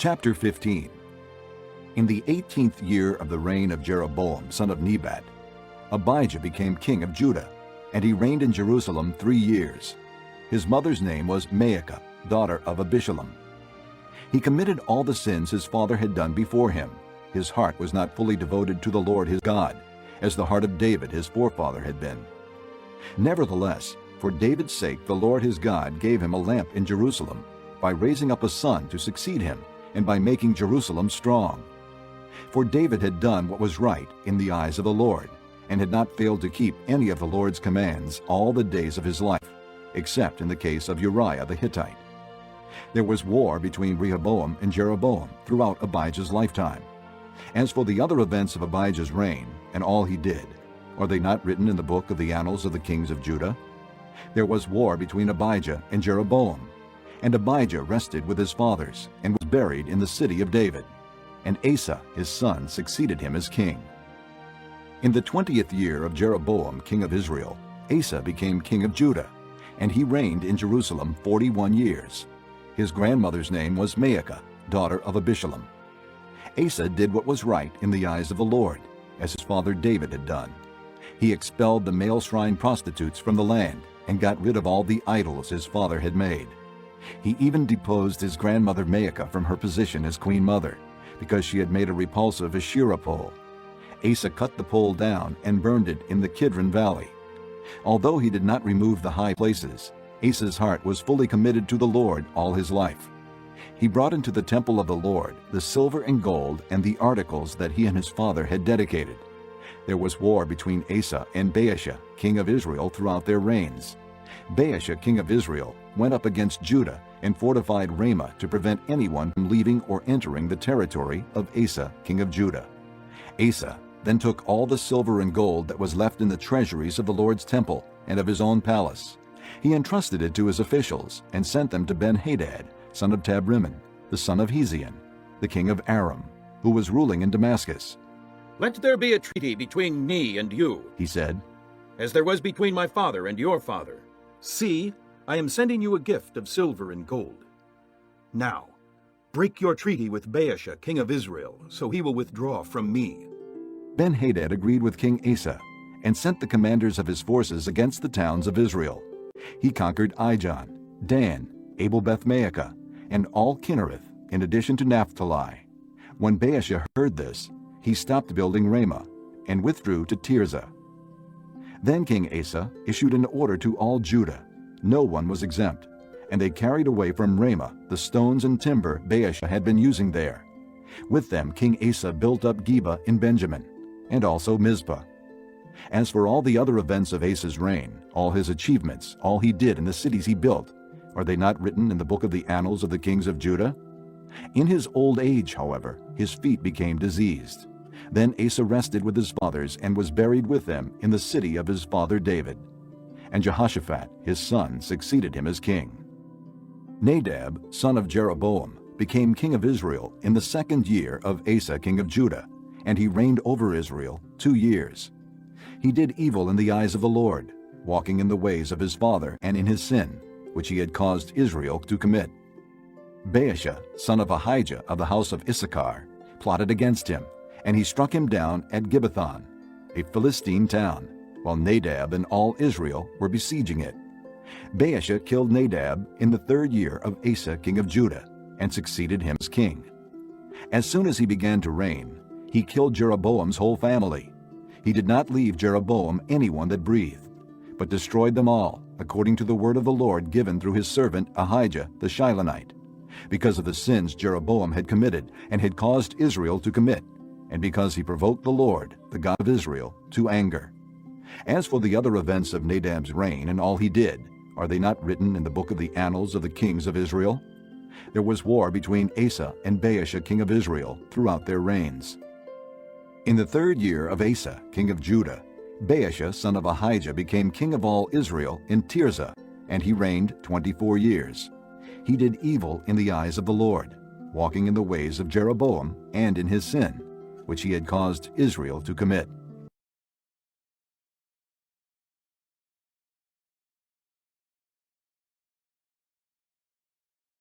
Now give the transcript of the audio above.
Chapter 15. In the 18th year of the reign of Jeroboam, son of Nebat, Abijah became king of Judah, and he reigned in Jerusalem 3 years. His mother's name was Maacah, daughter of Abishalom. He committed all the sins his father had done before him. His heart was not fully devoted to the Lord his God, as the heart of David his forefather had been. Nevertheless, for David's sake the Lord his God gave him a lamp in Jerusalem, by raising up a son to succeed him, and by making Jerusalem strong. For David had done what was right in the eyes of the Lord, and had not failed to keep any of the Lord's commands all the days of his life, except in the case of Uriah the Hittite. There was war between Rehoboam and Jeroboam throughout Abijah's lifetime. As for the other events of Abijah's reign, and all he did, are they not written in the book of the annals of the kings of Judah? There was war between Abijah and Jeroboam, and Abijah rested with his fathers, and was buried in the city of David. And Asa his son succeeded him as king. In the 20th year of Jeroboam king of Israel, Asa became king of Judah, and he reigned in Jerusalem 41 years. His grandmother's name was Maacah, daughter of Abishalom. Asa did what was right in the eyes of the Lord, as his father David had done. He expelled the male shrine prostitutes from the land, and got rid of all the idols his father had made. He even deposed his grandmother Maacah from her position as queen mother, because she had made a repulsive Asherah pole. Asa cut the pole down and burned it in the Kidron Valley. Although he did not remove the high places, Asa's heart was fully committed to the Lord all his life. He brought into the temple of the Lord the silver and gold and the articles that he and his father had dedicated. There was war between Asa and Baasha, king of Israel, throughout their reigns. Baasha, king of Israel, went up against Judah and fortified Ramah to prevent anyone from leaving or entering the territory of Asa, king of Judah. Asa then took all the silver and gold that was left in the treasuries of the Lord's temple and of his own palace. He entrusted it to his officials and sent them to Ben-Hadad, son of Tabrimmon, the son of Hezion, the king of Aram, who was ruling in Damascus. "Let there be a treaty between me and you," he said, "as there was between my father and your father. See, I am sending you a gift of silver and gold. Now, break your treaty with Baasha, king of Israel, so he will withdraw from me." Ben-Hadad agreed with King Asa and sent the commanders of his forces against the towns of Israel. He conquered Ijon, Dan, Abel-Beth-Maacah, and all Kinnereth, in addition to Naphtali. When Baasha heard this, he stopped building Ramah and withdrew to Tirzah. Then King Asa issued an order to all Judah. No one was exempt, and they carried away from Ramah the stones and timber Baasha had been using there. With them King Asa built up Geba in Benjamin, and also Mizpah. As for all the other events of Asa's reign, all his achievements, all he did in the cities he built, are they not written in the book of the annals of the kings of Judah? In his old age, however, his feet became diseased. Then Asa rested with his fathers and was buried with them in the city of his father David. And Jehoshaphat, his son, succeeded him as king. Nadab, son of Jeroboam, became king of Israel in the 2nd year of Asa king of Judah, and he reigned over Israel 2 years. He did evil in the eyes of the Lord, walking in the ways of his father and in his sin, which he had caused Israel to commit. Baasha, son of Ahijah of the house of Issachar, plotted against him, and he struck him down at Gibbethon, a Philistine town, while Nadab and all Israel were besieging it. Baasha killed Nadab in the 3rd year of Asa king of Judah, and succeeded him as king. As soon as he began to reign, he killed Jeroboam's whole family. He did not leave Jeroboam anyone that breathed, but destroyed them all, according to the word of the Lord given through his servant Ahijah the Shilonite, because of the sins Jeroboam had committed and had caused Israel to commit, and because he provoked the Lord, the God of Israel, to anger. As for the other events of Nadab's reign and all he did, are they not written in the book of the annals of the kings of Israel? There was war between Asa and Baasha king of Israel throughout their reigns. In the 3rd year of Asa king of Judah, Baasha son of Ahijah became king of all Israel in Tirzah, and he reigned 24 years. He did evil in the eyes of the Lord, walking in the ways of Jeroboam and in his sin, which he had caused Israel to commit.